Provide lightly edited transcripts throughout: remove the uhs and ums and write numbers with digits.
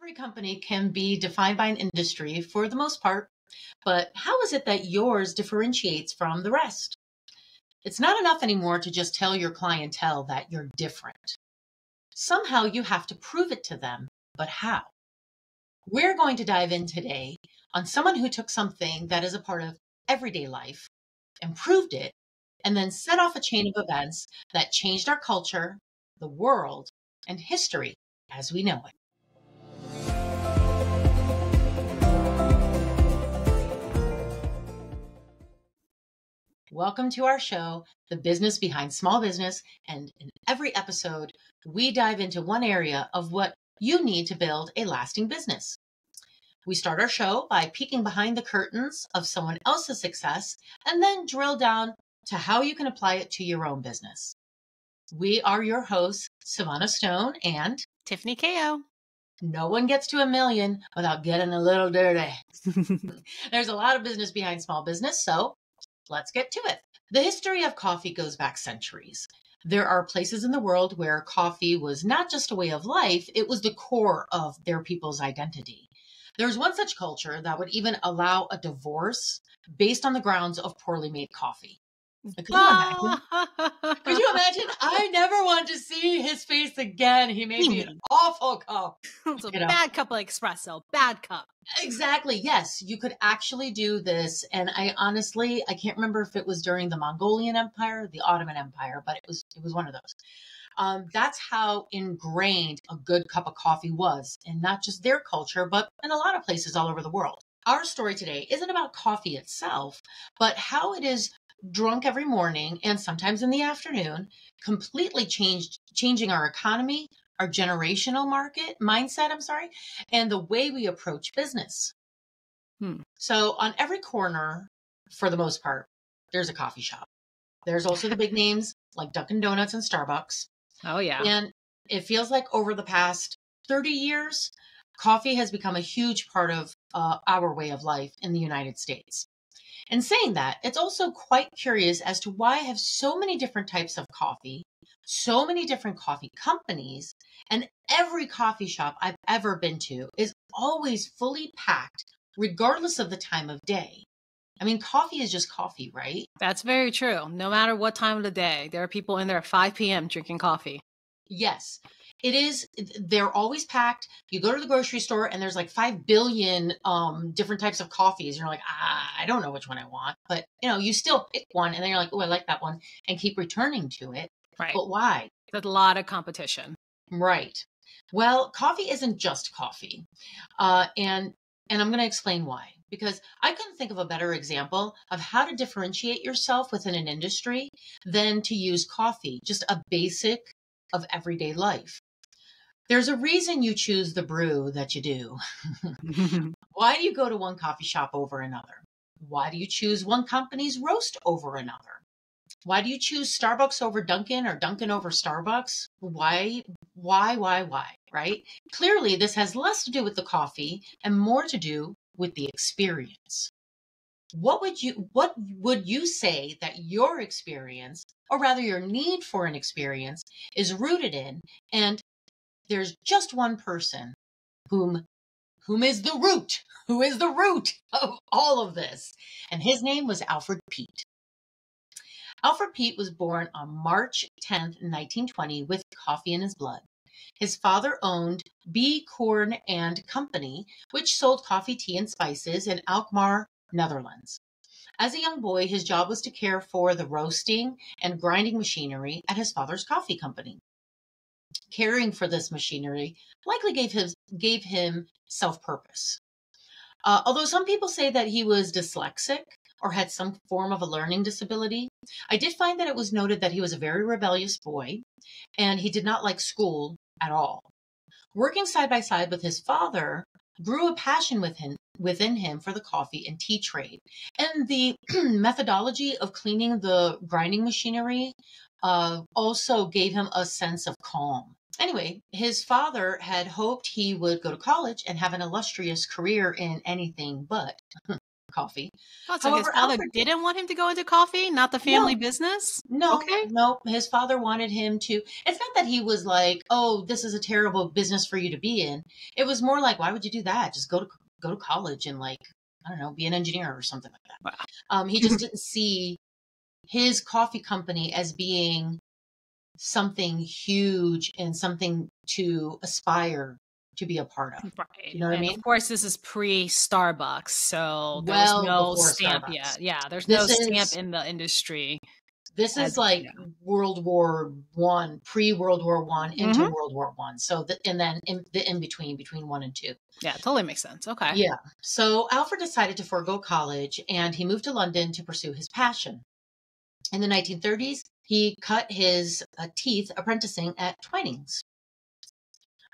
Every company can be defined by an industry for the most part, but how is it that yours differentiates from the rest? It's not enough anymore to just tell your clientele that you're different. Somehow you have to prove it to them, but how? We're going to dive in today on someone who took something that is a part of everyday life, improved it, and then set off a chain of events that changed our culture, the world, and history as we know it. Welcome to our show, The Business Behind Small Business, and in every episode, we dive into one area of what you need to build a lasting business. We start our show by peeking behind the curtains of someone else's success and then drill down to how you can apply it to your own business. We are your hosts, Sevana Stone and Tiffany Ko. No one gets to a million without getting a little dirty. There's a lot of business behind small business, so let's get to it. The history of coffee goes back centuries. There are places in the world where coffee was not just a way of life, it was the core of their people's identity. There's one such culture that would even allow a divorce based on the grounds of poorly made coffee. Could you imagine? Could you imagine? I never want to see his face again. He made me an awful cup. It's a bad cup of espresso. Bad cup. Exactly. Yes, you could actually do this. And I can't remember if it was during the Mongolian Empire, the Ottoman Empire, but it was one of those. That's how ingrained a good cup of coffee was, and not just their culture, but in a lot of places all over the world. Our story today isn't about coffee itself, but how it is drunk every morning and sometimes in the afternoon, completely changing our economy, our generational mindset, and the way we approach business. So on every corner, for the most part, there's a coffee shop. There's also the big names like Dunkin' Donuts and Starbucks. Oh, yeah. And it feels like over the past 30 years, coffee has become a huge part of our way of life in the United States. And saying that, it's also quite curious as to why I have so many different types of coffee, so many different coffee companies, and every coffee shop I've ever been to is always fully packed, regardless of the time of day. I mean, coffee is just coffee, right? That's very true. No matter what time of the day, there are people in there at 5 p.m. drinking coffee. Yes, it is. They're always packed. You go to the grocery store and there's like 5 billion different types of coffees. You're like, I don't know which one I want. But, you still pick one and then you're like, oh, I like that one, and keep returning to it. Right. But why? There's a lot of competition. Right. Well, coffee isn't just coffee. And I'm going to explain why. Because I couldn't think of a better example of how to differentiate yourself within an industry than to use coffee, just a basic of everyday life. There's a reason you choose the brew that you do. Why do you go to one coffee shop over another? Why do you choose one company's roast over another? Why do you choose Starbucks over Dunkin' or Dunkin' over Starbucks? Why, right? Clearly, this has less to do with the coffee and more to do with the experience. What would you say that your experience, or rather your need for an experience, is rooted in? And there's just one person who is the root of all of this. And his name was Alfred Peet. Alfred Peet was born on March 10th, 1920 with coffee in his blood. His father owned B. Corn and Company, which sold coffee, tea, and spices in Alkmaar, Netherlands. As a young boy, his job was to care for the roasting and grinding machinery at his father's coffee company. Caring for this machinery likely gave him self-purpose. Although some people say that he was dyslexic or had some form of a learning disability, I did find that it was noted that he was a very rebellious boy and he did not like school at all. Working side by side with his father grew a passion within him for the coffee and tea trade. And the methodology of cleaning the grinding machinery also gave him a sense of calm. Anyway, his father had hoped he would go to college and have an illustrious career in anything but coffee. Oh, so his However, father Alfred, didn't want him to go into coffee, not the family no, business? no, Okay. no, his father wanted him to. It's not that he was like, "Oh, this is a terrible business for you to be in." It was more like, "Why would you do that? Just go to college and like, I don't know, be an engineer or something like that." Wow. He just didn't see his coffee company as being something huge and something to aspire to be a part of. Right. You know what I And of mean? course, this is pre-Starbucks, so there was Well no before stamp Starbucks. yet. Yeah, there's no This stamp is in the industry this as, is like World War One, pre-World War One into Mhm. World War One. So and then in between one and two. Yeah, totally makes sense. Okay. Yeah. So Alfred decided to forego college and he moved to London to pursue his passion. In the 1930s, he cut his teeth apprenticing at Twinings,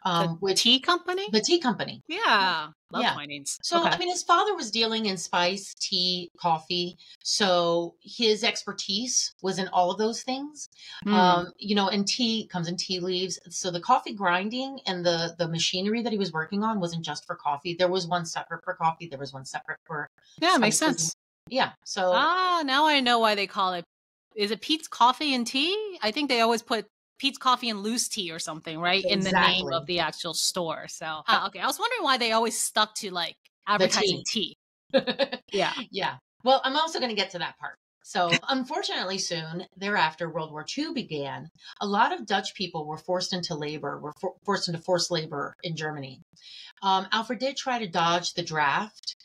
The which tea company? the tea company. Yeah. Love Yeah. Twinings. So, Okay. I mean, his father was dealing in spice, tea, coffee. So his expertise was in all of those things. Mm. And tea comes in tea leaves. So the coffee grinding and the machinery that he was working on wasn't just for coffee. There was one separate for coffee. There was one separate for Yeah, makes spices. sense. Yeah. So Ah, now I know why they call it. Is it Pete's Coffee and Tea? I think they always put Pete's Coffee and Loose Tea or something, right? In the name of exactly the actual store. So, uh, okay. I was wondering why they always stuck to like the advertising tea. tea. Yeah. Yeah. Well, I'm also going to get to that part. So, unfortunately, soon thereafter, World War II began. A lot of Dutch people were forced into labor, forced into forced labor in Germany. Alfred did try to dodge the draft.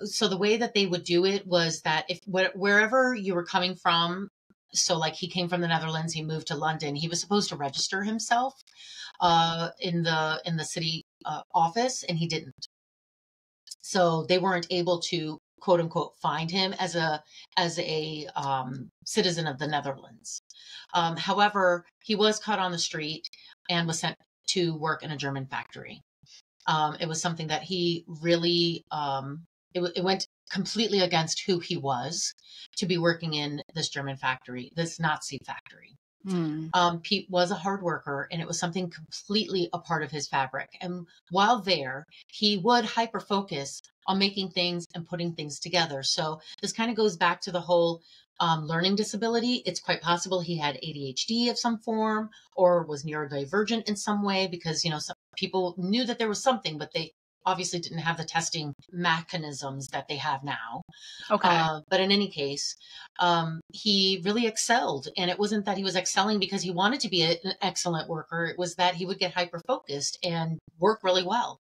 So, the way that they would do it was that if wherever you were coming from, so like he came from the Netherlands, he moved to London, he was supposed to register himself in the city office, and he didn't. So they weren't able to quote unquote find him as a citizen of the Netherlands. However, he was caught on the street and was sent to work in a German factory. It was something that he really it went completely against who he was to be working in this German factory, this Nazi factory. Mm. Pete was a hard worker and it was something completely a part of his fabric. And while there, he would hyper focus on making things and putting things together. So this kind of goes back to the whole learning disability. It's quite possible he had ADHD of some form or was neurodivergent in some way because, some people knew that there was something, but they obviously didn't have the testing mechanisms that they have now. Okay. But in any case, he really excelled. And it wasn't that he was excelling because he wanted to be an excellent worker. It was that he would get hyper focused and work really well.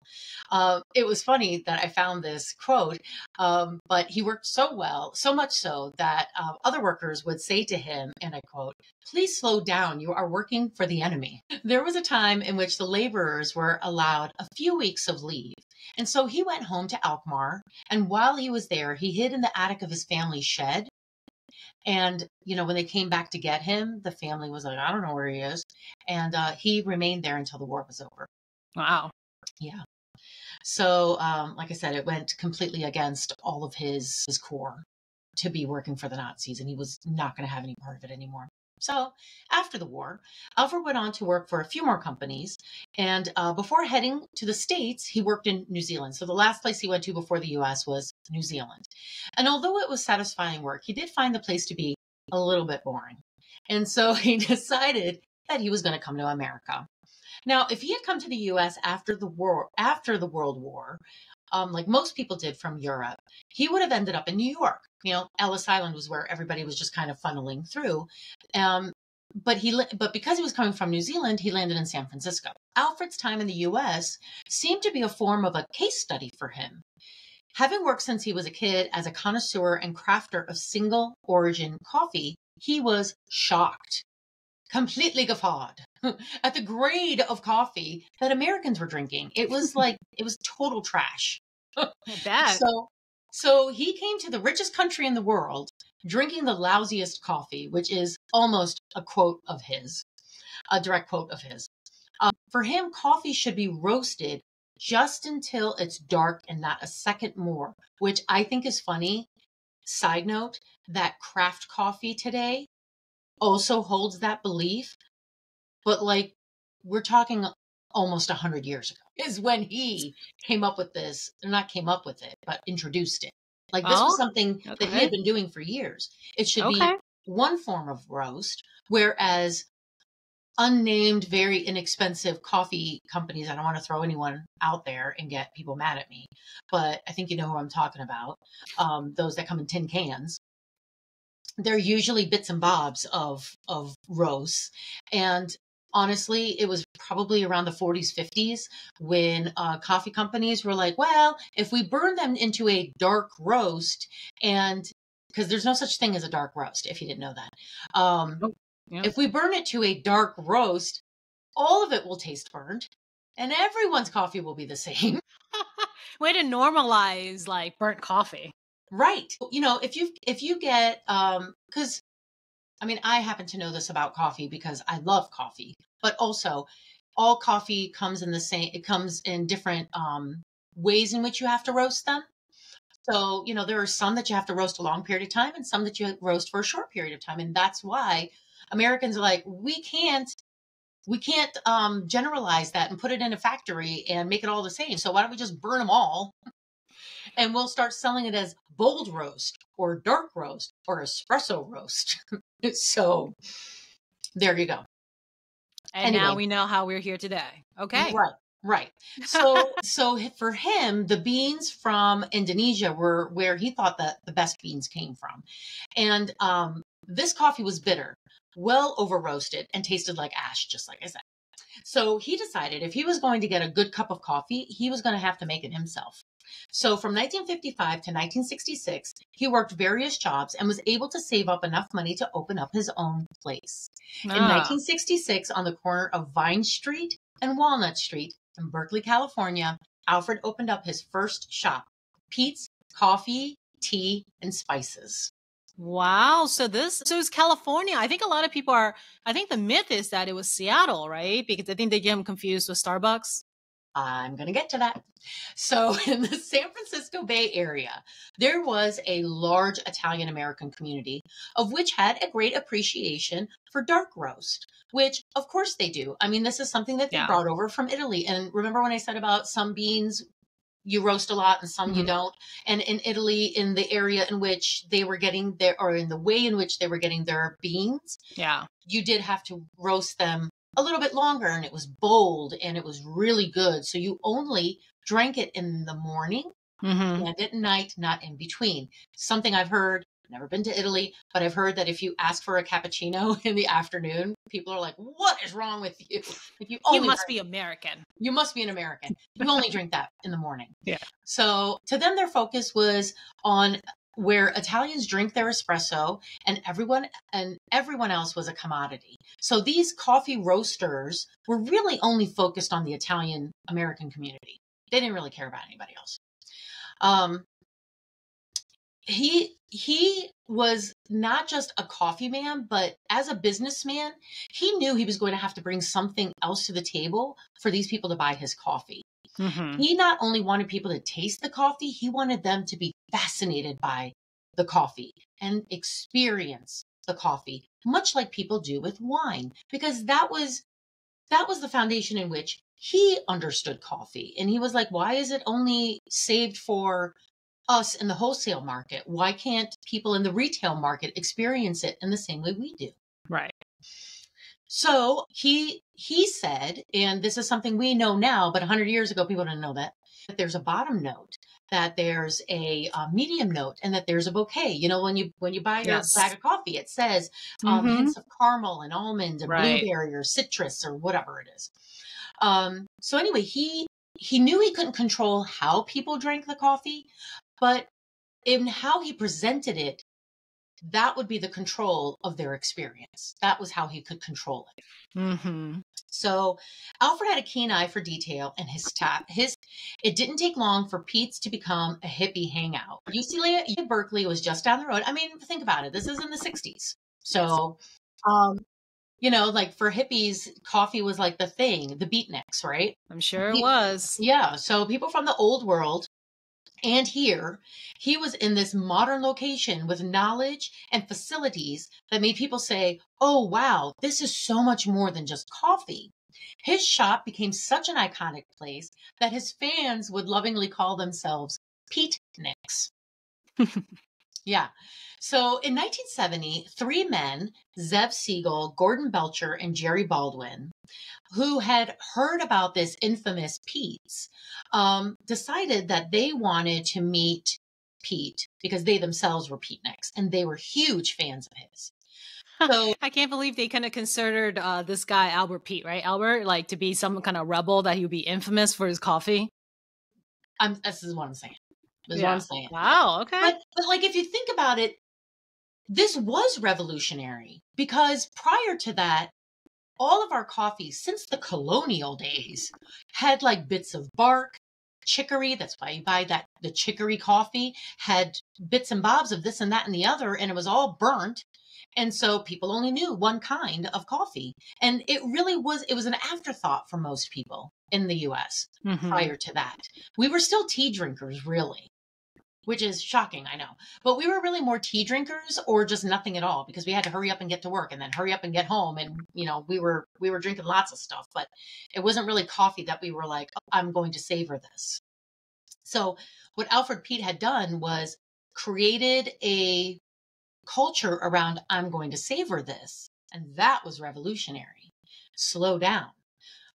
It was funny that I found this quote, but he worked so well, so much so that other workers would say to him, and I quote, "Please slow down. You are working for the enemy." There was a time in which the laborers were allowed a few weeks of leave. And so he went home to Alkmaar. And while he was there, he hid in the attic of his family's shed. And, when they came back to get him, the family was like, "I don't know where he is." And he remained there until the war was over. Wow. Yeah. So, like I said, it went completely against all of his core to be working for the Nazis, and he was not going to have any part of it anymore. So, after the war, Alfred went on to work for a few more companies. And before heading to the States, he worked in New Zealand. So, the last place he went to before the US was New Zealand. And although it was satisfying work, he did find the place to be a little bit boring. And so he decided that he was going to come to America. Now, if he had come to the U.S. after the World War, like most people did from Europe, he would have ended up in New York. Ellis Island was where everybody was just kind of funneling through. Um, but because he was coming from New Zealand, he landed in San Francisco. Alfred's time in the U.S. seemed to be a form of a case study for him. Having worked since he was a kid as a connoisseur and crafter of single origin coffee, he was shocked, completely guffawed at the grade of coffee that Americans were drinking. It was total trash. I bet. So he came to the richest country in the world drinking the lousiest coffee, which is almost a direct quote of his. For him, coffee should be roasted just until it's dark and not a second more, which I think is funny. Side note, that craft coffee today also holds that belief. But like we're talking almost 100 years ago is when he came up with this, not came up with it, but introduced it. Like this was Oh, something that he okay. had been doing for years. It should be Okay. one form of roast, whereas unnamed, very inexpensive coffee companies, I don't want to throw anyone out there and get people mad at me, but I think you know who I'm talking about. Those that come in tin cans. They're usually bits and bobs of roasts. And honestly, it was probably around the 40s, 50s when coffee companies were like, well, if we burn them into a dark roast, and because there's no such thing as a dark roast, if you didn't know that. Oh, yeah. If we burn it to a dark roast, all of it will taste burnt and everyone's coffee will be the same. Way to normalize like burnt coffee. Right. You know, if you get cuz I mean, I happen to know this about coffee because I love coffee, but also all coffee comes in the same, it comes in different ways in which you have to roast them. So, you know, there are some that you have to roast a long period of time and some that you roast for a short period of time. And that's why Americans are like, we can't generalize that and put it in a factory and make it all the same. So why don't we just burn them all and we'll start selling it as bold roast or dark roast or espresso roast. So there you go. And now Anyway, we know how we're here today. Okay. right, right. So for him, the beans from Indonesia were where he thought that the best beans came from, and this coffee was bitter, well over roasted, and tasted like ash, just like I said. So he decided if he was going to get a good cup of coffee, he was going to have to make it himself. So from 1955 to 1966, he worked various jobs and was able to save up enough money to open up his own place. In Ah, 1966, on the corner of Vine Street and Walnut Street in Berkeley, California, Alfred opened up his first shop, Peet's Coffee, Tea, and Spices. wow. So it's California. I think a lot of people are, I think the myth is that it was Seattle, right? Because I think they get him confused with Starbucks. I'm going to get to that. So, in the San Francisco Bay Area, there was a large Italian American community, of which had a great appreciation for dark roast, which, of course, they do. I mean, this is something that they Yeah. brought over from Italy. And remember when I said about some beans you roast a lot and some you Mhm. don't? And in Italy, in the area in which they were getting their, or in the way in which they were getting their beans, Yeah. you did have to roast them a little bit longer and it was bold and it was really good. So you only drank it in the morning Hmm. and at night, not in between. Something I've heard, never been to Italy, but I've heard that if you ask for a cappuccino in the afternoon, people are like, what is wrong with you? If you You only must drink, be American. you must be an American. You only drink that in the morning. Yeah. So to them, their focus was on where Italians drink their espresso and everyone else was a commodity. So these coffee roasters were really only focused on the Italian American community. They didn't really care about anybody else. Um, he was not just a coffee man, but as a businessman, he knew he was going to have to bring something else to the table for these people to buy his coffee. Hmm. He not only wanted people to taste the coffee, he wanted them to be fascinated by the coffee and experience the coffee, much like people do with wine, because that was the foundation in which he understood coffee. And he was like, why is it only saved for us in the wholesale market? Why can't people in the retail market experience it in the same way we do? Right. So he said, and this is something we know now, but 100 years ago people didn't know that there's a bottom note, that there's a medium note, and that there's a bouquet. You know, when you buy your bag Yes. of coffee, it says Hmm. hints of caramel and almond and Right. blueberry or citrus or whatever it is. So anyway, he knew he couldn't control how people drank the coffee, but in how he presented it, that would be the control of their experience. That was how he could control it. Hmm. So Alfred had a keen eye for detail, and it didn't take long for Pete's to become a hippie hangout. UCLA Berkeley was just down the road. I mean, think about it. This is in the 60s. Yes. So like for hippies, coffee was like the thing, the beatniks, right? I'm sure it Pe- was. Yeah. So people from the old world. And here, he was in this modern location with knowledge and facilities that made people say, oh, wow, this is so much more than just coffee. His shop became such an iconic place that his fans would lovingly call themselves Peetniks. Yeah. So in 1970, three men, Zev Siegel, Gordon Belcher, and Jerry Baldwin, who had heard about this infamous Peets, decided that they wanted to meet Pete because they themselves were Peetniks and they were huge fans of his. So I can't believe they kind of considered this guy Albert Pete, right? Albert, like to be some kind of rebel that he would be infamous for his coffee. this is what I'm saying. This is what I'm Yeah. saying. Wow. Okay. But like if you think about it, this was revolutionary because prior to that, all of our coffees since the colonial days had like bits of bark, chicory. That's why you buy the chicory coffee had bits and bobs of this and that and the other, and it was all burnt. And so people only knew one kind of coffee. And it was an afterthought for most people in the US Hmm. prior to that. We were still tea drinkers, really, which is shocking, I know. But we were really more tea drinkers or just nothing at all because we had to hurry up and get to work and then hurry up and get home. And, we were drinking lots of stuff, but it wasn't really coffee that we were like, oh, I'm going to savor this. So what Alfred Peet had done was created a culture around, I'm going to savor this. And that was revolutionary. Slow down.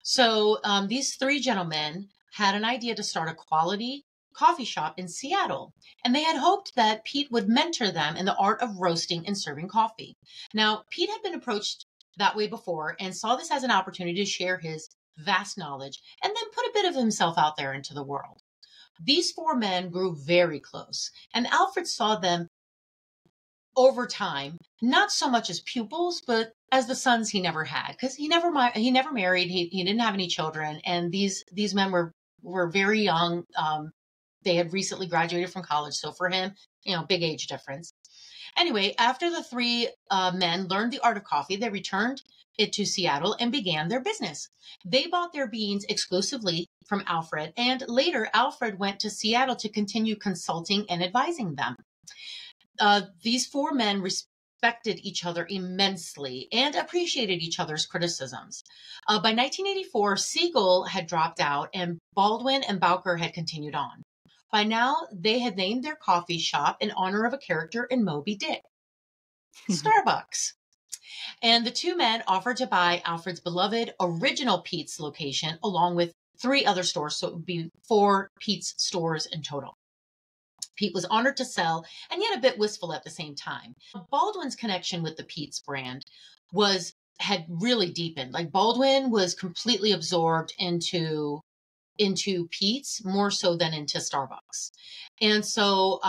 So these three gentlemen had an idea to start a quality coffee shop in Seattle, and they had hoped that Pete would mentor them in the art of roasting and serving coffee. Now, Pete had been approached that way before and saw this as an opportunity to share his vast knowledge and then put a bit of himself out there into the world. These four men grew very close, and Alfred saw them over time, not so much as pupils, but as the sons he never had, because he never married, he didn't have any children, and these men were very young. They had recently graduated from college, so for him, big age difference. Anyway, after the three men learned the art of coffee, they returned it to Seattle and began their business. They bought their beans exclusively from Alfred, and later Alfred went to Seattle to continue consulting and advising them. These four men respected each other immensely and appreciated each other's criticisms. By 1984, Siegel had dropped out and Baldwin and Bowker had continued on. By now, they had named their coffee shop in honor of a character in Moby Dick, Starbucks. And the two men offered to buy Alfred's beloved original Pete's location along with three other stores, so it would be four Pete's stores in total. Pete was honored to sell and yet a bit wistful at the same time. Baldwin's connection with the Pete's brand had really deepened. Like Baldwin was completely absorbed into Pete's more so than into Starbucks. And so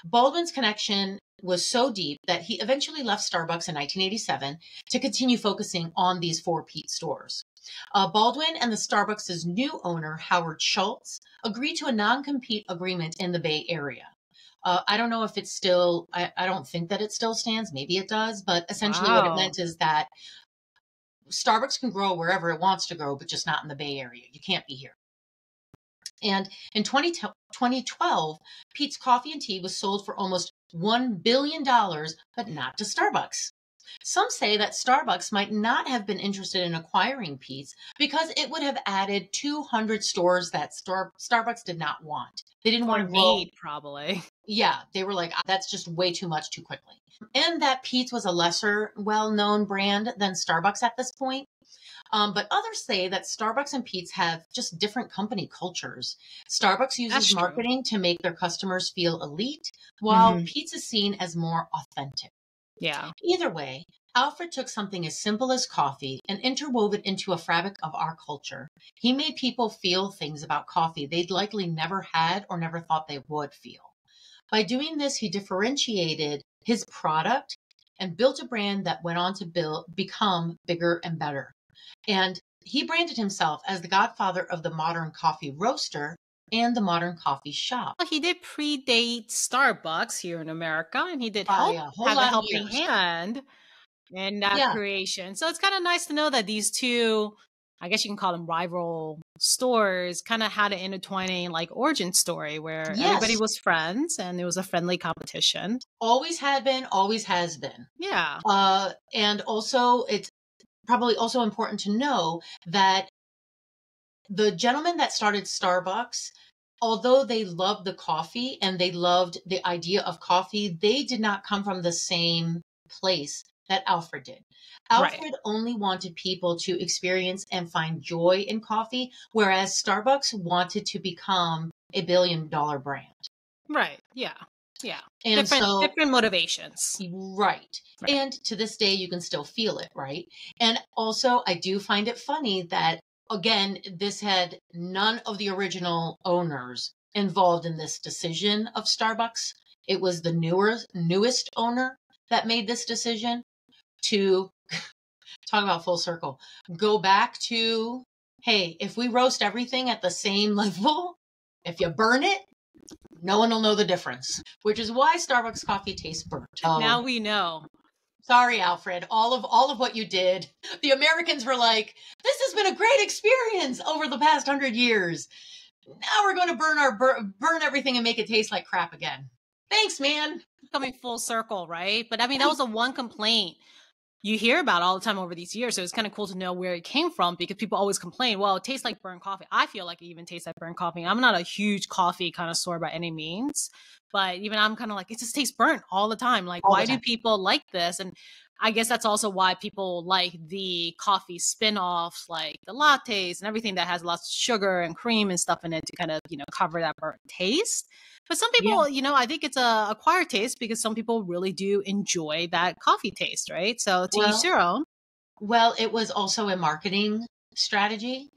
Baldwin's connection was so deep that he eventually left Starbucks in 1987 to continue focusing on these four Pete stores. Baldwin and the Starbucks' new owner, Howard Schultz, agreed to a non-compete agreement in the Bay Area. I don't know if it's still, I don't think that it still stands. Maybe it does. But essentially what it Wow. meant is that Starbucks can grow wherever it wants to grow, but just not in the Bay Area. You can't be here. And in 2012, Pete's Coffee and Tea was sold for almost $1 billion, but not to Starbucks. Some say that Starbucks might not have been interested in acquiring Pete's because it would have added 200 stores that Starbucks did not want. They didn't want Or to grow. need, probably. Yeah, they were like, that's just way too much too quickly. And that Pete's was a lesser well-known brand than Starbucks at this point. But others say that Starbucks and Pete's have just different company cultures. Starbucks That's uses true. marketing to make their customers feel elite, while Hmm. Pete's is seen as more authentic. Yeah. Either way, Alfred took something as simple as coffee and interwove it into a fabric of our culture. He made people feel things about coffee they'd likely never had or never thought they would feel. By doing this, he differentiated his product and built a brand that went on to become bigger and better. And he branded himself as the godfather of the modern coffee roaster and the modern coffee shop Well, he did predate Starbucks here in America, and he did by help a whole have a lot of helping years. hand in that Yeah. creation. So it's kind of nice to know that these two, I guess you can call them rival stores, kind of had an intertwining like origin story where everybody Yes. was friends and it was a friendly competition. Always had been, always has been. Yeah. And also, it's probably also important to know that the gentleman that started Starbucks although they loved the coffee and they loved the idea of coffee, they did not come from the same place that Alfred did. Right. Alfred only wanted people to experience and find joy in coffee, whereas Starbucks wanted to become a billion-dollar brand. Right. Yeah. Yeah. And so, Different motivations. right. Right. And to this day, you can still feel it, right? And also, I do find it funny that, again, this had none of the original owners involved in this decision of Starbucks. It was the newest owner that made this decision to talk about full circle. Go back to, hey, if we roast everything at the same level, if you burn it, no one will know the difference, which is why Starbucks coffee tastes burnt. Now we know. Sorry, Alfred. All of what you did. The Americans were like, this has been a great experience over the past 100 years. Now we're going to burn everything and make it taste like crap again. Thanks, man. Coming full circle, right? But I mean, that was the one complaint you hear about all the time over these years. So it's kind of cool to know where it came from, because people always complain, well, it tastes like burnt coffee. I feel like it even tastes like burnt coffee. I'm not a huge coffee connoisseur by any means, but even I'm kind of like, it just tastes burnt all the time. Like, All the why do time. people like this? And I guess that's also why people like the coffee spin-offs, like the lattes and everything that has lots of sugar and cream and stuff in it to kind of, cover that burnt taste. But some people, I think it's a acquired taste, because some people really do enjoy that coffee taste, right? So to each their own. Well, it was also a marketing strategy.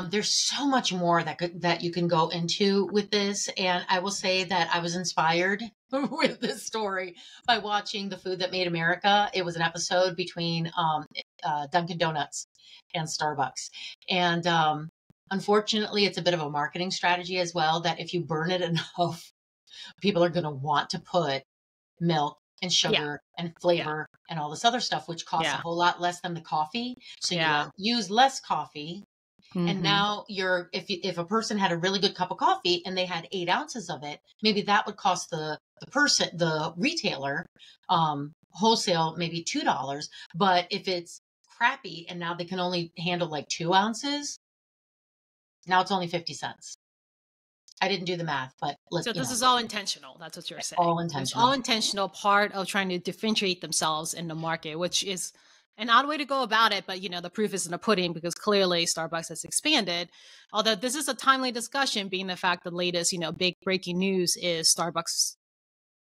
There's so much more that you can go into with this. And I will say that I was inspired with this story by watching The Food That Made America. It was an episode between Dunkin' Donuts and Starbucks. And unfortunately, it's a bit of a marketing strategy as well, that if you burn it enough, people are going to want to put milk and sugar and flavor and all this other stuff, which costs a whole lot less than the coffee. So you use less coffee. And now if a person had a really good cup of coffee and they had 8 ounces of it, maybe that would cost the retailer, wholesale, maybe $2. But if it's crappy and now they can only handle like 2 ounces, now it's only 50 cents. I didn't do the math, but this is all intentional. That's what you're saying. All intentional. It's all intentional, part of trying to differentiate themselves in the market, which is an odd way to go about it. But, the proof is in the pudding, because clearly Starbucks has expanded. Although this is a timely discussion, being the fact the latest, big breaking news is Starbucks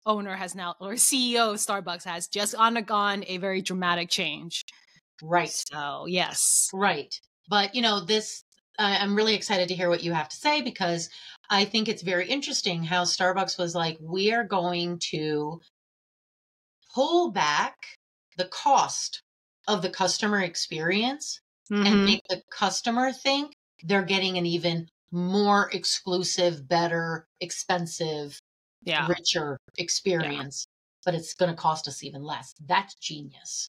owner has now, or CEO of Starbucks has just undergone a very dramatic change. Right. So, yes. Right. But, I'm really excited to hear what you have to say, because I think it's very interesting how Starbucks was like, we are going to pull back the cost of the customer experience and make the customer think they're getting an even more exclusive, better, expensive, richer experience, but it's going to cost us even less. That's genius.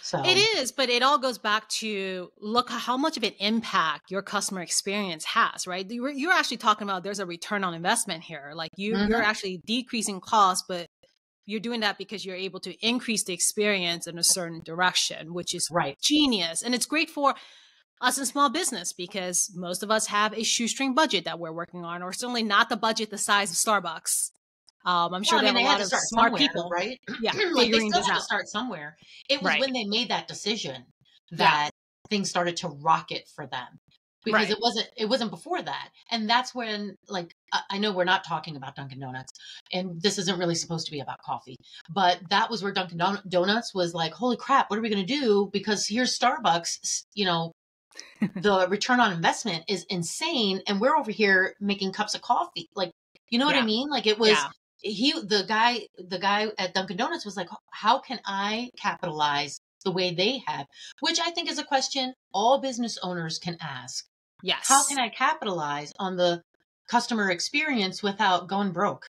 So it is, but it all goes back to look how much of an impact your customer experience has, right? You're actually talking about there's a return on investment here. Like you're actually decreasing costs, but you're doing that because you're able to increase the experience in a certain direction, which is genius. And it's great for us in small business, because most of us have a shoestring budget that we're working on, or certainly not the budget the size of Starbucks. I'm sure they have a lot of smart people, right? Yeah, like they still have to start somewhere. It was when they made that decision that things started to rocket for them, because it wasn't before that. And that's when, like, I know we're not talking about Dunkin' Donuts, and this isn't really supposed to be about coffee, but that was where Dunkin' Donuts was like, holy crap, what are we going to do? Because here's Starbucks, the return on investment is insane, and we're over here making cups of coffee. Like, you know what I mean? Like, it was the guy at Dunkin' Donuts was like, how can I capitalize the way they have? Which I think is a question all business owners can ask. Yes. How can I capitalize on the customer experience without going broke?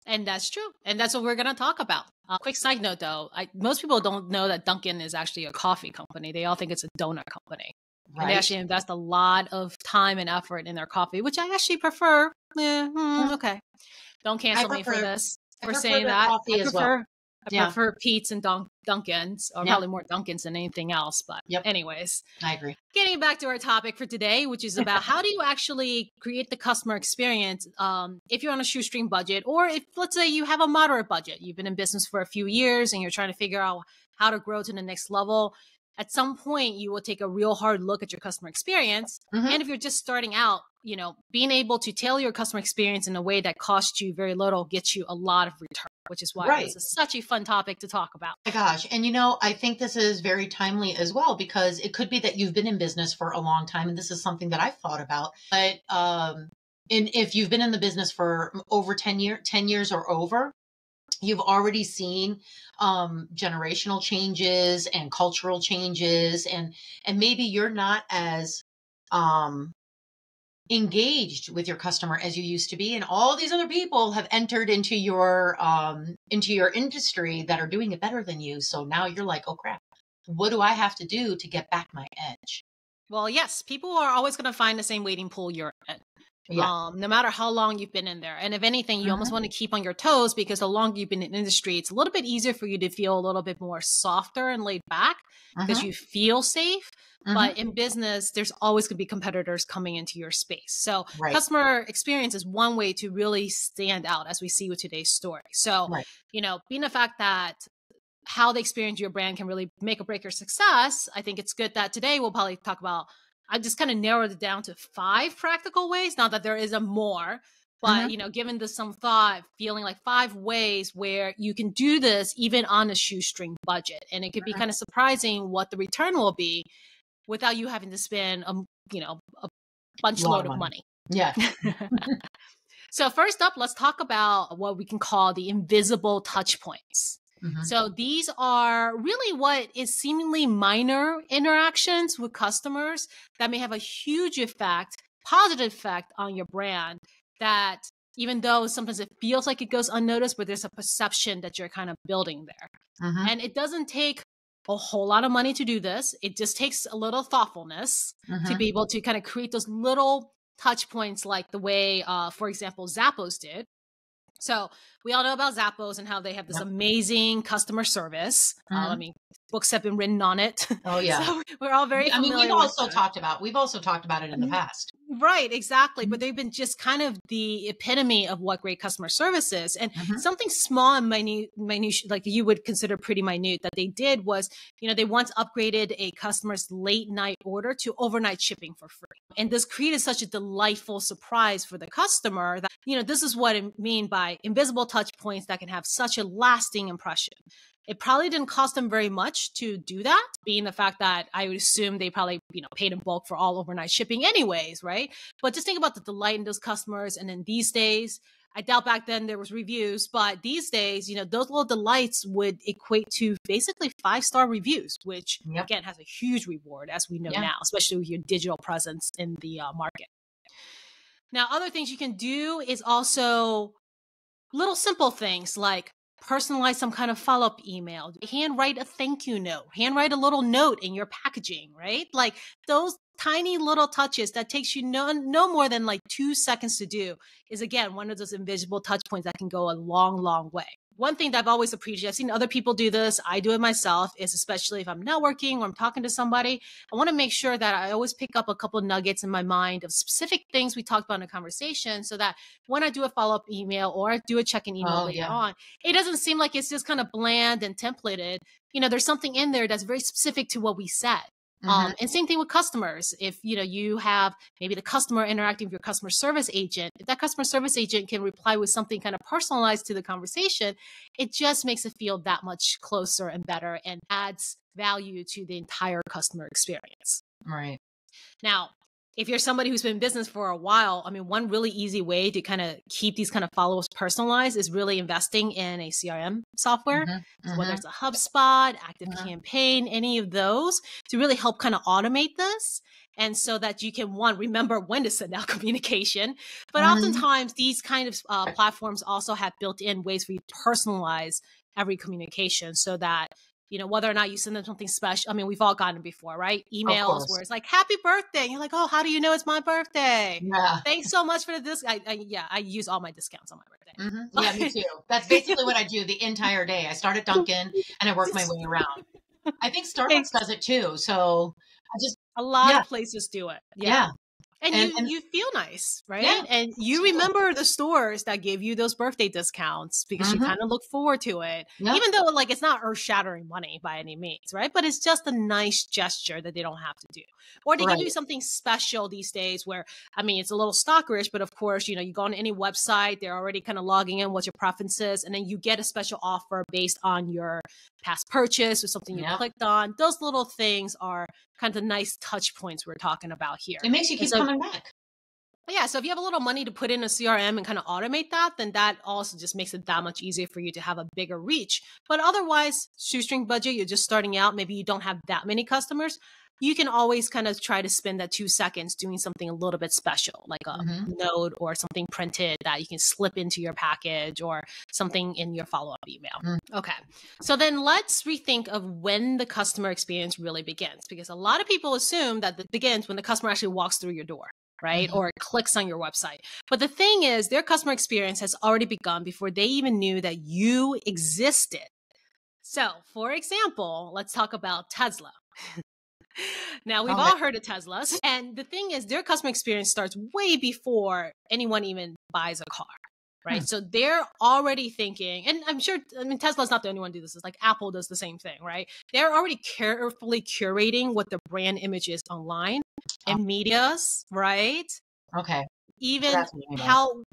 And that's true. And that's what we're going to talk about. Quick side note, though. Most people don't know that Dunkin' is actually a coffee company. They all think it's a donut company. Right. And they actually invest a lot of time and effort in their coffee, which I actually prefer. Okay. Don't cancel me for this, for saying that. I Yeah. prefer Peets and Dunkin's, or probably more Dunkin's than anything else. But anyways, I agree. Getting back to our topic for today, which is about how do you actually create the customer experience if you're on a shoestring budget, or if, let's say, you have a moderate budget. You've been in business for a few years and you're trying to figure out how to grow to the next level. At some point, you will take a real hard look at your customer experience. And if you're just starting out, being able to tailor your customer experience in a way that costs you very little gets you a lot of return, which is why this is such a fun topic to talk about. Oh my gosh. And I think this is very timely as well, because it could be that you've been in business for a long time. And this is something that I've thought about. But and if you've been in the business for over 10 years or over, you've already seen generational changes and cultural changes, and maybe you're not as engaged with your customer as you used to be, and all these other people have entered into your industry that are doing it better than you. So now you're like, oh crap, what do I have to do to get back my edge? Well, yes, people are always going to find the same waiting pool you're in. No matter how long you've been in there. And if anything, you almost want to keep on your toes, because the longer you've been in the industry, it's a little bit easier for you to feel a little bit more softer and laid back because you feel safe. But in business, there's always going to be competitors coming into your space. So customer experience is one way to really stand out, as we see with today's story. So, being the fact that how they experience your brand can really make or break your success, I think it's good that today we'll probably talk about, I just kind of narrowed it down to 5 practical ways. Not that there isn't more, but, given this some thought, feeling like 5 ways where you can do this even on a shoestring budget. And it could be kind of surprising what the return will be without you having to spend, a bunch load of money. Yeah. So first up, let's talk about what we can call the invisible touch points. So these are really what is seemingly minor interactions with customers that may have a huge effect, positive effect on your brand, that even though sometimes it feels like it goes unnoticed, but there's a perception that you're kind of building there. And it doesn't take a whole lot of money to do this. It just takes a little thoughtfulness to be able to kind of create those little touch points, like the way, for example, Zappos did. So we all know about Zappos and how they have this amazing customer service. I mean, books have been written on it. Oh yeah. So we're all very familiar. We've also talked about it in the past. Right, exactly. But they've been just kind of the epitome of what great customer service is. And something small and minute, like you would consider pretty minute, that they did was, they once upgraded a customer's late night order to overnight shipping for free. And this created such a delightful surprise for the customer that, this is what I mean by invisible touch points that can have such a lasting impression. It probably didn't cost them very much to do that, being the fact that I would assume they probably, paid in bulk for all overnight shipping anyways, right? But just think about the delight in those customers. And then these days, I doubt back then there was reviews, but these days, those little delights would equate to basically 5-star reviews, which again has a huge reward, as we know now, especially with your digital presence in the market. Now, other things you can do is also little simple things like personalize some kind of follow-up email, handwrite a thank you note, handwrite a little note in your packaging, right? Like those tiny little touches that takes you no more than like 2 seconds to do is, again, one of those invisible touch points that can go a long, long way. One thing that I've always appreciated, I've seen other people do this, I do it myself, is especially if I'm networking or I'm talking to somebody, I want to make sure that I always pick up a couple of nuggets in my mind of specific things we talked about in a conversation, so that when I do a follow-up email or I do a check-in email later on, it doesn't seem like it's just kind of bland and templated. There's something in there that's very specific to what we said. And same thing with customers. If, you have maybe the customer interacting with your customer service agent, if that customer service agent can reply with something kind of personalized to the conversation, it just makes it feel that much closer and better and adds value to the entire customer experience. Right. Now, if you're somebody who's been in business for a while, I mean, one really easy way to kind of keep these kind of follow-ups personalized is really investing in a CRM software. So whether it's a HubSpot, ActiveCampaign, any of those, to really help kind of automate this. And so that you can, one, remember when to send out communication. But oftentimes these kind of platforms also have built-in ways for you to personalize every communication, so that whether or not you send them something special. I mean, we've all gotten it before, right? Emails where it's like, happy birthday. And you're like, oh, how do you know it's my birthday? Yeah. Thanks so much for the discount. I use all my discounts on my birthday. Yeah, me too. That's basically what I do the entire day. I start at Dunkin' and I work my way around. I think Starbucks does it too. So I just, A lot yeah, of places do it. Yeah. yeah. And And you feel nice, yeah, right? And you absolutely. remember the stores that give you those birthday discounts because you kind of look forward to it. Yep. Even though like it's not earth-shattering money by any means, right? But it's just a nice gesture that they don't have to do. Or they give you Right. something special these days where, I mean, it's a little stalkerish, but of course, you go on any website, they're already kind of logging in what your preferences, and then you get a special offer based on your past purchase or something you Yep. clicked on. Those little things are kind of the nice touch points we're talking about here. It makes you keep coming back. Yeah, so if you have a little money to put in a CRM and kind of automate that, then that also just makes it that much easier for you to have a bigger reach. But otherwise, shoestring budget, you're just starting out, maybe you don't have that many customers. You can always kind of try to spend that 2 seconds doing something a little bit special, like a note or something printed that you can slip into your package or something in your follow-up email. Okay. So then let's rethink of when the customer experience really begins, because a lot of people assume that it begins when the customer actually walks through your door, right? Or clicks on your website. But the thing is, their customer experience has already begun before they even knew that you existed. So, for example, let's talk about Tesla. Now, we've all heard of Teslas. And the thing is, their customer experience starts way before anyone even buys a car, right? So they're already thinking, and I'm sure, Tesla's not the only one to do this. It's like Apple does the same thing, right? They're already carefully curating what their brand image is online and medias, right? Okay. Even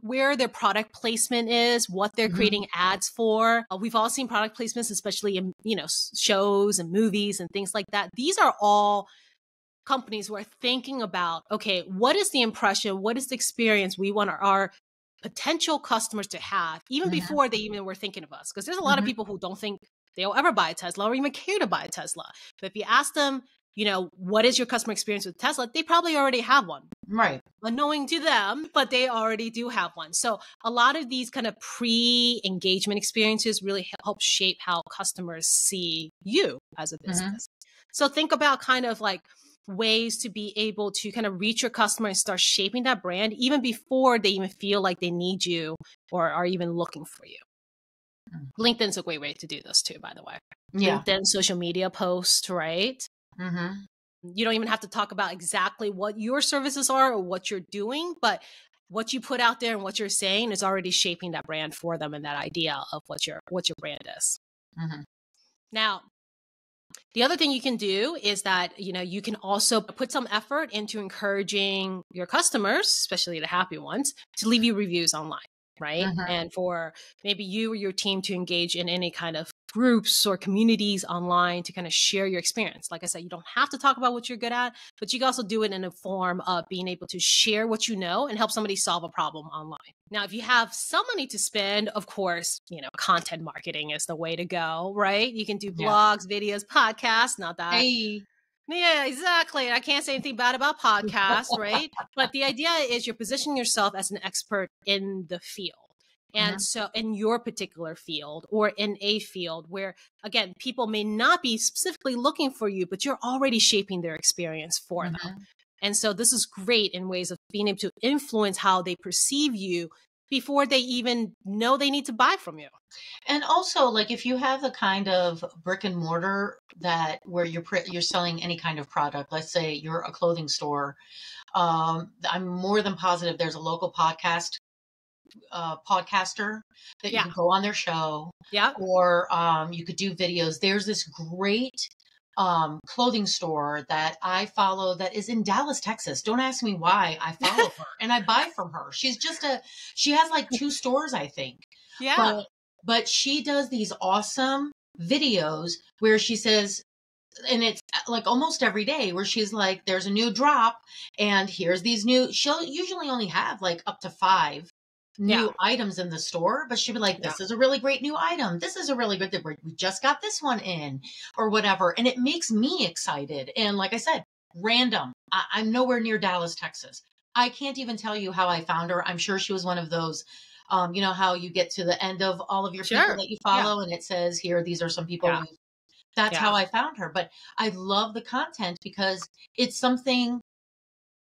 where their product placement is, what they're creating ads for. We've all seen product placements, especially in, shows and movies and things like that. These are all companies who are thinking about, okay, what is the impression? What is the experience we want our potential customers to have, even before they even were thinking of us? Because there's a lot of people who don't think they'll ever buy a Tesla or even care to buy a Tesla. But if you ask them, what is your customer experience with Tesla? They probably already have one. Right. Unknowing to them, but they already do have one. So a lot of these kind of pre-engagement experiences really help shape how customers see you as a business. So think about kind of like ways to be able to kind of reach your customer and start shaping that brand even before they even feel like they need you or are even looking for you. LinkedIn's a great way to do this too, by the way. Yeah. LinkedIn social media posts, right? You don't even have to talk about exactly what your services are or what you're doing, but what you put out there and what you're saying is already shaping that brand for them and that idea of what your brand is. Now, the other thing you can do is that, you can also put some effort into encouraging your customers, especially the happy ones, to leave you reviews online, right? And for maybe you or your team to engage in any kind of groups or communities online to kind of share your experience. Like I said, you don't have to talk about what you're good at, but you can also do it in a form of being able to share what you know and help somebody solve a problem online. Now, if you have some money to spend, of course, content marketing is the way to go, right? You can do blogs, videos, podcasts, not that. Hey. Yeah, exactly. I can't say anything bad about podcasts, right? But the idea is you're positioning yourself as an expert in the field. And so in your particular field or in a field where, again, people may not be specifically looking for you, but you're already shaping their experience for them. And so this is great in ways of being able to influence how they perceive you before they even know they need to buy from you. And also, like, if you have the kind of brick and mortar where you're selling any kind of product, let's say you're a clothing store, I'm more than positive there's a local podcaster that you can go on their show, or you could do videos. There's this great clothing store that I follow that is in Dallas, Texas. Don't ask me why I follow her and I buy from her. She has like 2 stores, I think. But she does these awesome videos where she says, and it's like almost every day where she's like, there's a new drop and here's these she'll usually only have like up to 5 new items in the store, but she'd be like, this is a really great new item. This is a really good, we just got this one in or whatever. And it makes me excited. And like I said, random. I'm nowhere near Dallas, Texas. I can't even tell you how I found her. I'm sure she was one of those, how you get to the end of all of your people that you follow and it says here, these are some people. That's how I found her. But I love the content because it's something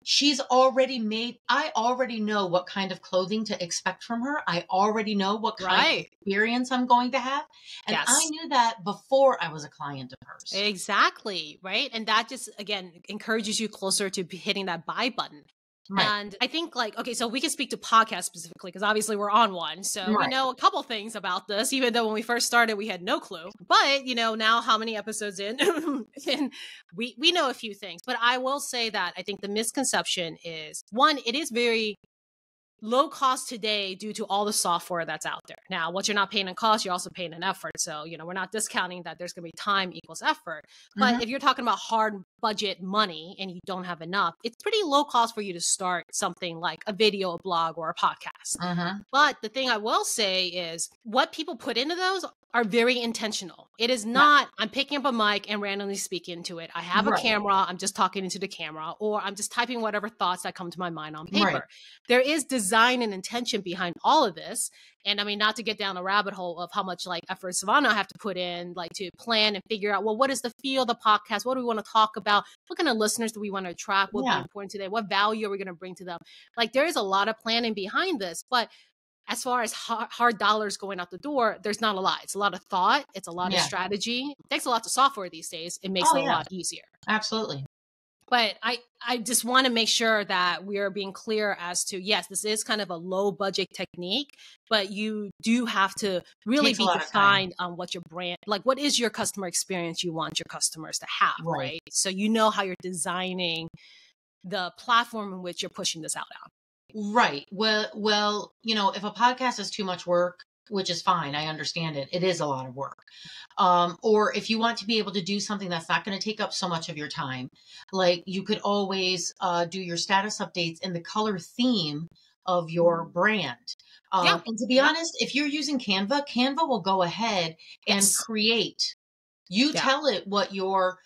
I already know what kind of clothing to expect from her. I already know what kind of Right. experience I'm going to have. And I Yes. knew that before I was a client of hers. Exactly. Right. And that just, again, encourages you closer to hitting that buy button. Right. And I think like, okay, so we can speak to podcasts specifically because obviously we're on one. So we Right. know a couple things about this, even though when we first started, we had no clue. But, now how many episodes in, and we know a few things. But I will say that I think the misconception is, one, it is very low cost today due to all the software that's out there. Now, what you're not paying in cost, you're also paying in effort. So, we're not discounting that there's going to be time equals effort. But Mhm. if you're talking about hard budget money and you don't have enough, it's pretty low cost for you to start something like a video, a blog, or a podcast. Mhm. But the thing I will say is what people put into those are very intentional. It is Yeah. not, I'm picking up a mic and randomly speaking into it. I have a Right. camera, I'm just talking into the camera, or I'm just typing whatever thoughts that come to my mind on paper. Right. There is design and intention behind all of this. And I mean, not to get down a rabbit hole of how much like effort Savannah have to put in, like to plan and figure out, well, what is the feel of the podcast? What do we want to talk about? What kind of listeners do we want to attract? What would be Yeah. important today? What value are we going to bring to them? Like there is a lot of planning behind this, but as far as hard dollars going out the door, there's not a lot. It's a lot of thought. It's a lot of Yeah. strategy. It takes a lot of software these days. It makes Oh, it a yeah. lot easier. Absolutely. But I just want to make sure that we are being clear as to, yes, this is kind of a low budget technique, but you do have to really Takes a be lot of time. defined on what your brand, like what is your customer experience you want your customers to have, Right. right? So you know how you're designing the platform in which you're pushing this out on. Right. Well, if a podcast is too much work, which is fine, I understand it. It is a lot of work. Or if you want to be able to do something that's not going to take up so much of your time, like you could always do your status updates in the color theme of your brand. Yeah. And to be Yeah. honest, if you're using Canva will go ahead and Yes. create. You Yeah. tell it what your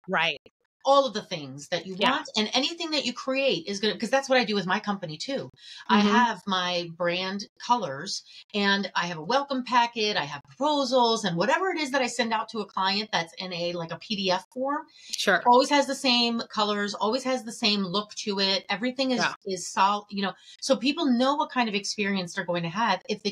Right. all of the things that you Yeah. want, and anything that you create is going to, because that's what I do with my company too. I Mm-hmm. have my brand colors and I have a welcome packet, I have proposals, and whatever it is that I send out to a client that's in a PDF form, Sure. always has the same colors, always has the same look to it. Everything is solid, so people know what kind of experience they're going to have if they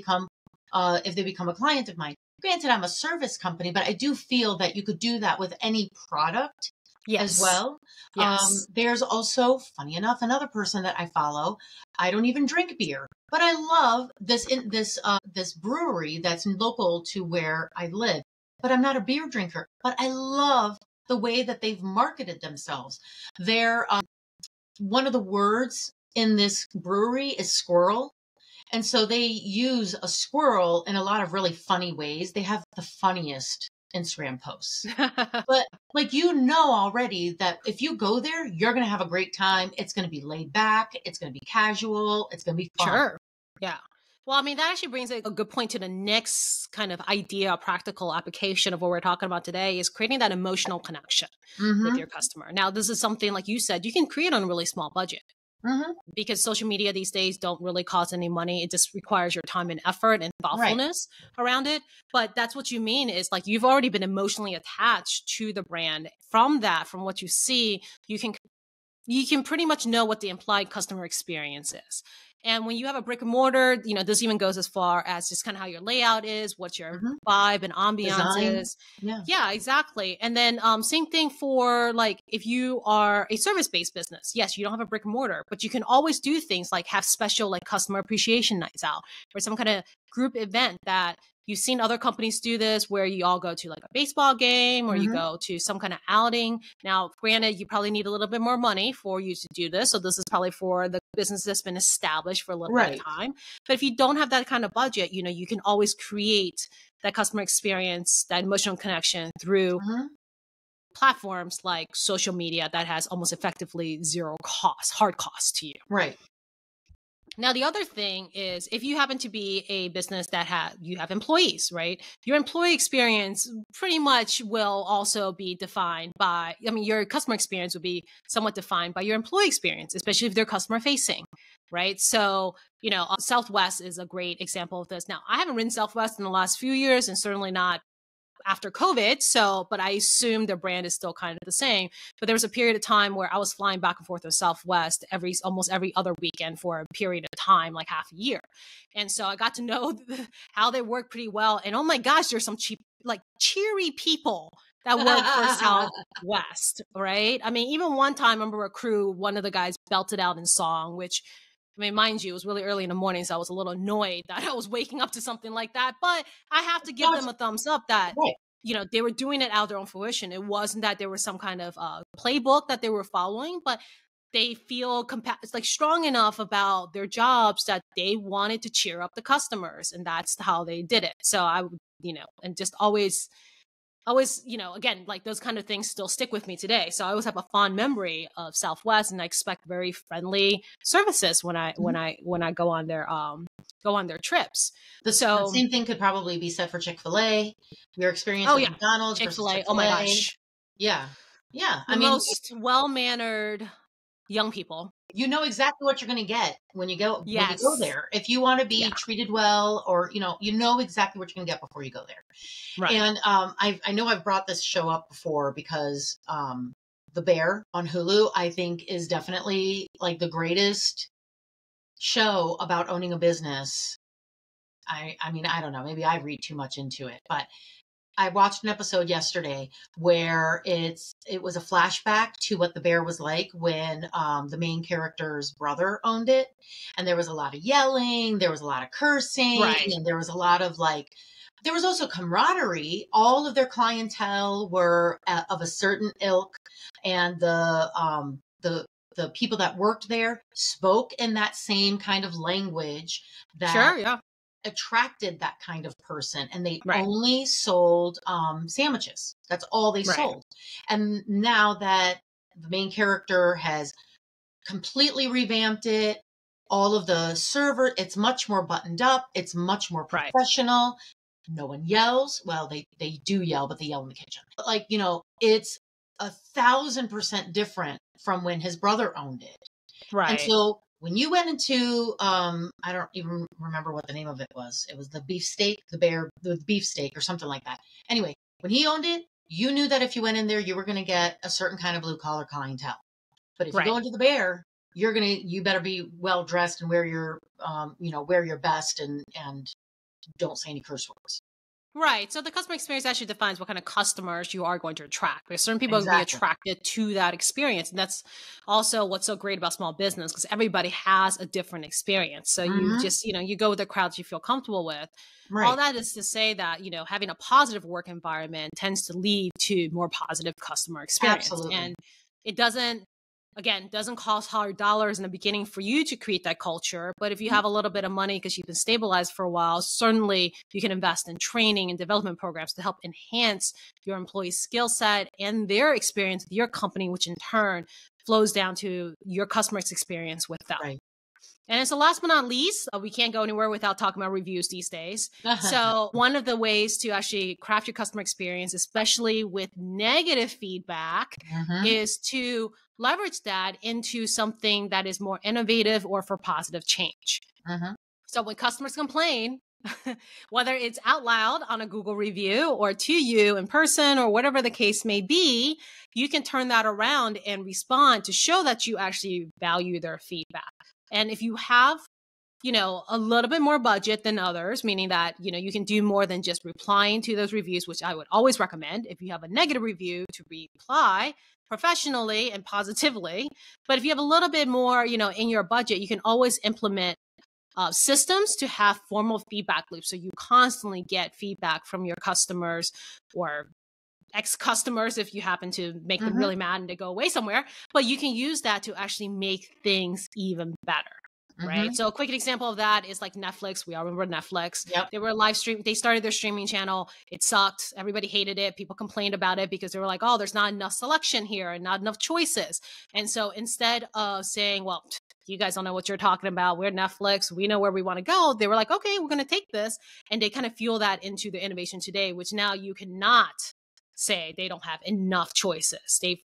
become a client of mine. Granted, I'm a service company, but I do feel that you could do that with any product. Yes. As well. Yes. There's also, funny enough, another person that I follow. I don't even drink beer, but I love this brewery that's local to where I live. But I'm not a beer drinker. But I love the way that they've marketed themselves. They're one of the words in this brewery is squirrel. And so they use a squirrel in a lot of really funny ways. They have the funniest Instagram posts. But already that if you go there, you're going to have a great time. It's going to be laid back. It's going to be casual. It's going to be fun. Sure. Yeah. Well, I mean, that actually brings a good point to the next kind of idea, practical application of what we're talking about today is creating that emotional connection with your customer. Now, this is something, like you said, you can create on a really small budget. Mm-hmm. Because social media these days don't really cost any money. It just requires your time and effort and thoughtfulness around it. But that's what you mean is like you've already been emotionally attached to the brand. From what you see, you can pretty much know what the implied customer experience is. And when you have a brick and mortar, this even goes as far as just kind of how your layout is, what your vibe and ambiance Design. is. Yeah, exactly. And then same thing for like if you are a service-based business. Yes, you don't have a brick and mortar, but you can always do things like have special like customer appreciation nights out or some kind of group event that you've seen other companies do this where you all go to like a baseball game or you go to some kind of outing. Now, granted, you probably need a little bit more money for you to do this. So this is probably for the business that's been established for a little bit of time. But if you don't have that kind of budget, you can always create that customer experience, that emotional connection through platforms like social media that has almost effectively zero cost, hard cost to you. Right. Now, the other thing is if you happen to be a business that you have employees, right? Your employee experience pretty much will also be defined by, your customer experience will be somewhat defined by your employee experience, especially if they're customer facing, right? So, Southwest is a great example of this. Now, I haven't ridden Southwest in the last few years and certainly not after COVID. So, but I assume their brand is still kind of the same. But there was a period of time where I was flying back and forth to Southwest almost every other weekend for a period of time, like half a year. And so I got to know how they work pretty well. And oh my gosh, there's some cheery people that work for Southwest, right? I mean, even one time, I remember a crew, one of the guys belted out in song, which, I mean, mind you, it was really early in the morning, so I was a little annoyed that I was waking up to something like that. But I have to give them a thumbs up that, they were doing it out of their own fruition. It wasn't that there was some kind of playbook that they were following, but they feel strong enough about their jobs that they wanted to cheer up the customers, and that's how they did it. So I would, and just always, again, like those kind of things still stick with me today. So I always have a fond memory of Southwest, and I expect very friendly services when I go on their trips. The same thing could probably be said for Chick-fil-A. Your experience with McDonald's Chick-fil-A. versus Oh my gosh. Yeah. The most well-mannered young people. You know exactly what you're going to get when you go there. If you want to be treated well, or you know exactly what you're going to get before you go there. Right. And I know I've brought this show up before because The Bear on Hulu, I think, is definitely like the greatest show about owning a business. I mean, I don't know, maybe I read too much into it, but I watched an episode yesterday where it was a flashback to what The Bear was like when the main character's brother owned it. And there was a lot of yelling, there was a lot of cursing, and there was a lot of there was also camaraderie. All of their clientele were of a certain ilk, and the people that worked there spoke in that same kind of language that attracted that kind of person, and they only sold sandwiches. That's all they sold. And now that the main character has completely revamped it, all of the server, it's much more buttoned up, it's much more professional. No one yells. Well, they do yell, but they yell in the kitchen. But it's 1,000% different from when his brother owned it. And so when you went into, I don't even remember what the name of it was. It was the beefsteak, the beefsteak or something like that. Anyway, when he owned it, you knew that if you went in there, you were going to get a certain kind of blue collar clientele. But if you go into The Bear, you better be well dressed and wear your best and don't say any curse words. Right. So the customer experience actually defines what kind of customers you are going to attract. Because certain people are going to be attracted to that experience. And that's also what's so great about small business, because everybody has a different experience. So you just, you go with the crowds you feel comfortable with. Right. All that is to say that, having a positive work environment tends to lead to more positive customer experience. Absolutely. And it doesn't cost hard dollars in the beginning for you to create that culture. But if you have a little bit of money because you've been stabilized for a while, certainly you can invest in training and development programs to help enhance your employees' skill set and their experience with your company, which in turn flows down to your customers' experience with them. Right. And so last but not least, we can't go anywhere without talking about reviews these days. So one of the ways to actually craft your customer experience, especially with negative feedback, is to leverage that into something that is more innovative or for positive change. So when customers complain, whether it's out loud on a Google review or to you in person or whatever the case may be, you can turn that around and respond to show that you actually value their feedback. And if you have, a little bit more budget than others, meaning that, you can do more than just replying to those reviews, which I would always recommend. If you have a negative review, to reply professionally and positively. But if you have a little bit more, in your budget, you can always implement systems to have formal feedback loops. So you constantly get feedback from your customers or ex-customers if you happen to make them really mad and they go away somewhere. But you can use that to actually make things even better. Right. So a quick example of that is like Netflix. We all remember Netflix. Yep. They were live stream. They started their streaming channel. It sucked. Everybody hated it. People complained about it because they were like, oh, there's not enough selection here and not enough choices. And so instead of saying, well, you guys don't know what you're talking about, we're Netflix, we know where we want to go, they were like, okay, we're going to take this. And they kind of fuel that into the innovation today, which now you cannot say they don't have enough choices. They've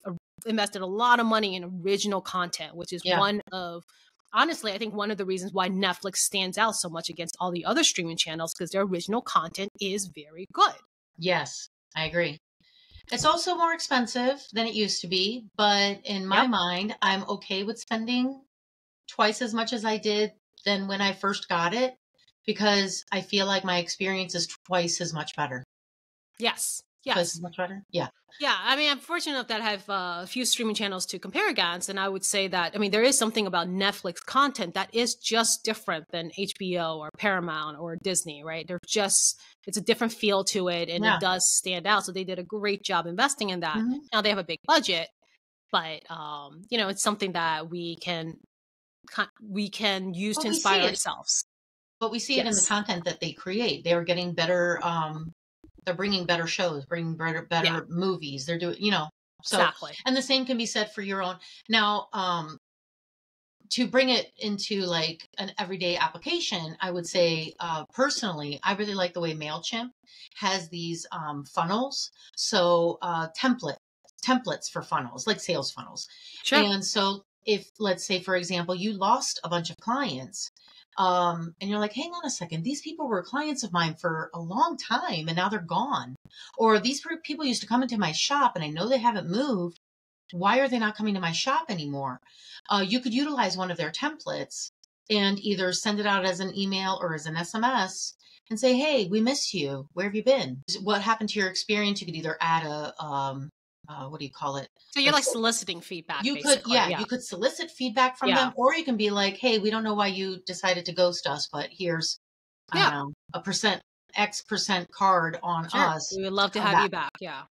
invested a lot of money in original content, which is honestly, I think one of the reasons why Netflix stands out so much against all the other streaming channels, because their original content is very good. Yes. I agree. It's also more expensive than it used to be, but in my Yep. mind, I'm okay with spending twice as much as I did than when I first got it because I feel like my experience is twice as much better. Yes. Twice Yes. as much better? Yeah. Yeah, I mean, I'm fortunate enough that I have a few streaming channels to compare against, and I would say that, I mean, there is something about Netflix content that is just different than HBO or Paramount or Disney, right? It's a different feel to it, and it Yeah. does stand out. So they did a great job investing in that. Hmm. Now they have a big budget, but it's something that we can use But to we inspire see it. ourselves. But we see it in the Yes, content that they create. They are getting better. They're bringing better shows, bringing yeah, better movies. They're doing, so, exactly. and the same can be said for your own. Now, to bring it into like an everyday application, I would say, personally, I really like the way MailChimp has these funnels. So, templates for funnels, like sales funnels. Sure. And so if, let's say, for example, you lost a bunch of clients, and you're like, hang on a second, these people were clients of mine for a long time and now they're gone. Or these people used to come into my shop and I know they haven't moved. Why are they not coming to my shop anymore? You could utilize one of their templates and either send it out as an email or as an SMS and say, hey, we miss you. Where have you been? What happened to your experience? You could either add what do you call it? So you're Like, like soliciting feedback, you could, basically. yeah, Yeah, you could solicit feedback from yeah, them, or you can be like, hey, we don't know why you decided to ghost us, but here's, I don't yeah. know, a X% card on Sure. us. We would love to Come have back. you back. Yeah.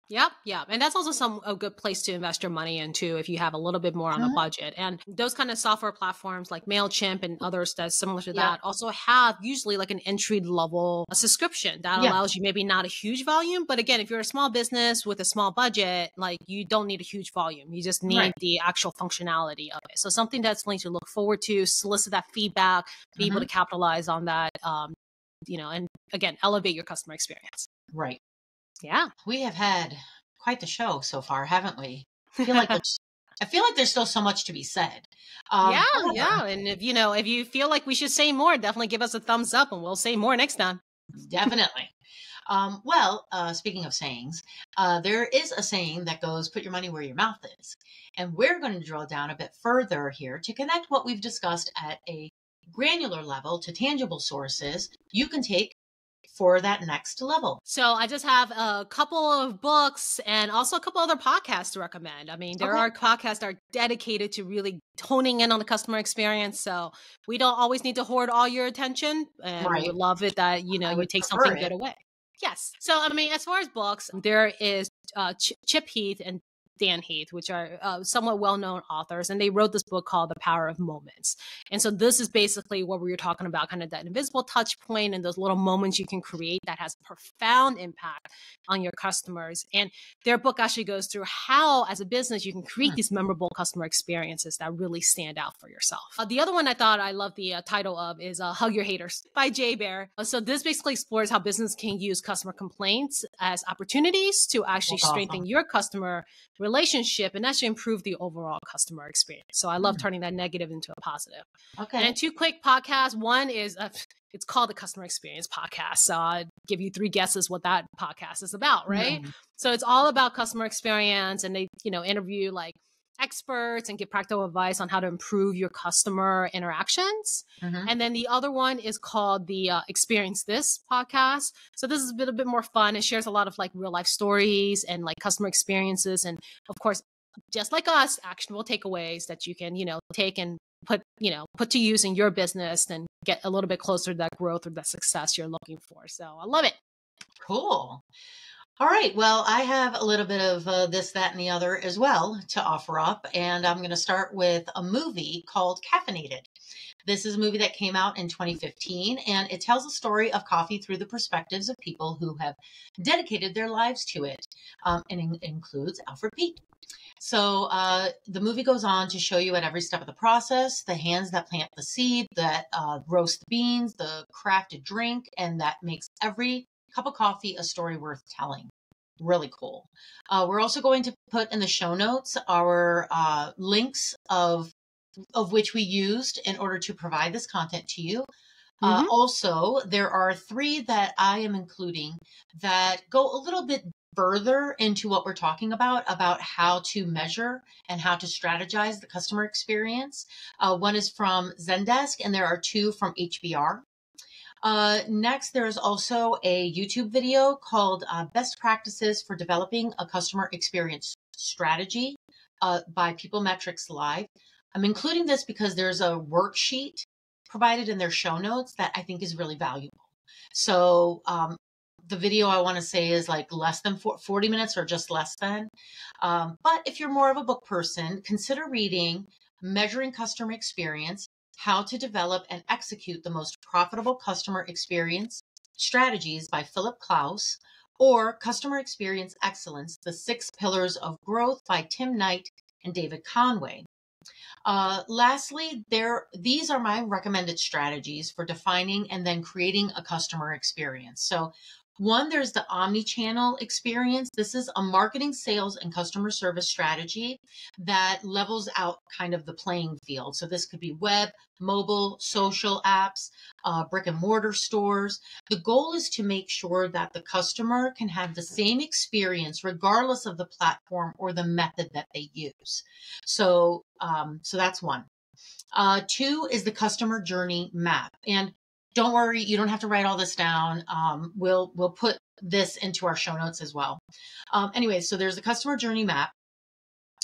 Yep, yep. And that's also a good place to invest your money into if you have a little bit more on a Mhm. budget. And those kind of software platforms like MailChimp and others that's similar to Yep. that also have usually like an entry level subscription that Yeah. allows you maybe not a huge volume. But again, if you're a small business with a small budget, like you don't need a huge volume. You just need Right. the actual functionality of it. So something that's going to look forward to, solicit that feedback, be able Hmm. to capitalize on that, and again, elevate your customer experience. Right. Yeah. We have had quite the show so far, haven't we? I feel like there's still so much to be said. Yeah, However, yeah. And if you feel like we should say more, definitely give us a thumbs up and we'll say more next time. definitely. Speaking of sayings, there is a saying that goes, put your money where your mouth is. And we're going to drill down a bit further here to connect what we've discussed at a granular level to tangible sources you can take for that next level. So I just have a couple of books and also a couple other podcasts to recommend. I mean, there Okay. are podcasts that are dedicated to really honing in on the customer experience. So we don't always need to hoard all your attention, and we Right. would love it that, I you would take prefer something it. good away. Yes. So, I mean, as far as books, there is Chip Heath and Dan Heath, which are somewhat well-known authors, and they wrote this book called The Power of Moments. And so this is basically what we were talking about, kind of that invisible touch point and those little moments you can create that has profound impact on your customers. And their book actually goes through how, as a business, you can create Hmm. these memorable customer experiences that really stand out for yourself. The other one I thought I love the title of is Hug Your Haters by Jay Bear. So this basically explores how business can use customer complaints as opportunities to actually That's awesome. strengthen your customer relationship and actually improve the overall customer experience. So I love Hmm. turning that negative into a positive. And then Okay. two quick podcasts. One is it's called the Customer Experience Podcast. So I'll give you three guesses what that podcast is about, right? Hmm. So it's all about customer experience, and they, interview like experts and give practical advice on how to improve your customer interactions. Hmm. And then the other one is called the Experience This podcast. So this is a bit more fun. It shares a lot of like real life stories and like customer experiences. And of course, just like us, actionable takeaways that you can, take and put to use in your business and get a little bit closer to that growth or that success you're looking for. So I love it. Cool. All right. Well, I have a little bit of this, that, and the other as well to offer up. And I'm going to start with a movie called Caffeinated. This is a movie that came out in 2015, and it tells the story of coffee through the perspectives of people who have dedicated their lives to it, and it includes Alfred Peet. So the movie goes on to show you at every step of the process, the hands that plant the seed, that roast the beans, the crafted drink, and that makes every cup of coffee a story worth telling. Really cool. We're also going to put in the show notes our links of which we used in order to provide this content to you. Mm-hmm. Also, there are 3 that I am including that go a little bit further into what we're talking about how to measure and how to strategize the customer experience. One is from Zendesk, and there are 2 from HBR. Next, there's also a YouTube video called Best Practices for Developing a Customer Experience Strategy by People Metrics Live. I'm including this because there's a worksheet provided in their show notes that I think is really valuable. So the video, I want to say, is like less than 40 minutes or just less than. But if you're more of a book person, consider reading Measuring Customer Experience: How to Develop and Execute the Most Profitable Customer Experience Strategies by Philip Klaus, or Customer Experience Excellence: The 6 Pillars of Growth by Tim Knight and David Conway. Lastly, these are my recommended strategies for defining and then creating a customer experience. So one, there's the omni-channel experience. This is a marketing, sales, and customer service strategy that levels out kind of the playing field. So this could be web, mobile, social apps, brick and mortar stores. The goal is to make sure that the customer can have the same experience regardless of the platform or the method that they use. So that's one. 2 is the customer journey map. And don't worry, you don't have to write all this down. We'll put this into our show notes as well. Anyway, so there's the customer journey map.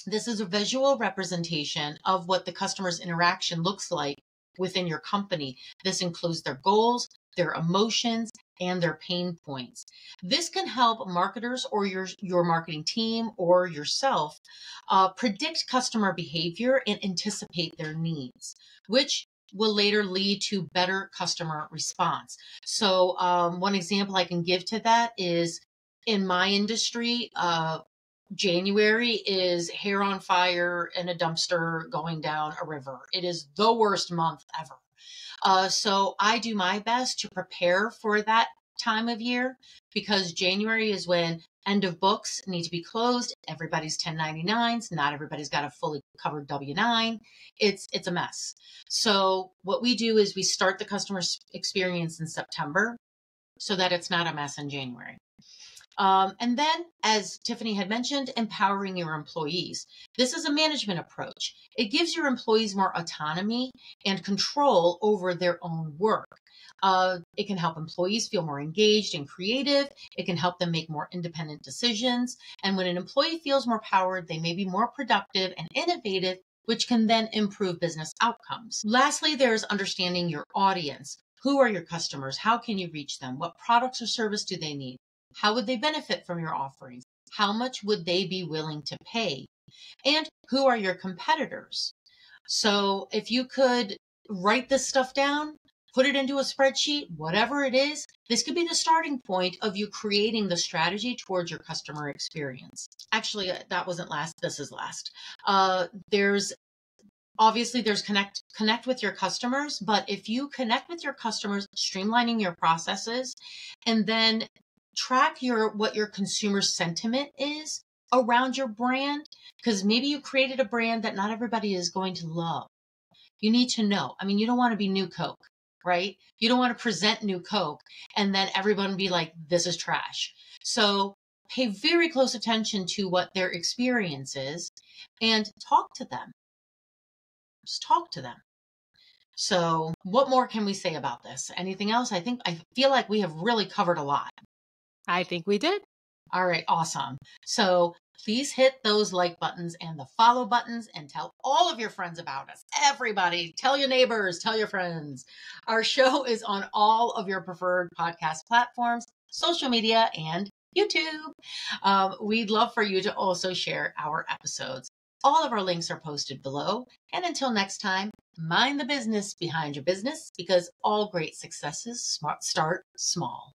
This is a visual representation of what the customer's interaction looks like within your company. This includes their goals, their emotions, and their pain points. This can help marketers or your marketing team or yourself predict customer behavior and anticipate their needs, which will later lead to better customer response. So one example I can give to that is in my industry, January is hair on fire in a dumpster going down a river. It is the worst month ever. So I do my best to prepare for that time of year, because January is when end of books need to be closed. Everybody's 1099s. Not everybody's got a fully covered W-9. It's a mess. So what we do is we start the customer experience in September so that it's not a mess in January. And then, as Tiffany had mentioned, empowering your employees. This is a management approach. It gives your employees more autonomy and control over their own work. It can help employees feel more engaged and creative. It can help them make more independent decisions. And when an employee feels more powered, they may be more productive and innovative, which can then improve business outcomes. Lastly, there's understanding your audience. Who are your customers? How can you reach them? What products or service do they need? How would they benefit from your offerings? How much would they be willing to pay? And who are your competitors? So if you could write this stuff down, put it into a spreadsheet, whatever it is, this could be the starting point of you creating the strategy towards your customer experience. Actually, that wasn't last. This is last. There's connect with your customers, but if you connect with your customers, streamlining your processes, and then track what your consumer sentiment is around your brand, because maybe you created a brand that not everybody is going to love. You need to know. I mean, you don't want to be New Coke, right? You don't want to present New Coke and then everyone be like, this is trash. So pay very close attention to what their experience is and talk to them. Just talk to them. So what more can we say about this? Anything else? I feel like we have really covered a lot. I think we did. All right, awesome. So please hit those like buttons and the follow buttons and tell all of your friends about us. Everybody, tell your neighbors, tell your friends. Our show is on all of your preferred podcast platforms, social media, and YouTube. We'd love for you to also share our episodes. All of our links are posted below. And until next time, mind the business behind your business, because all great successes start small.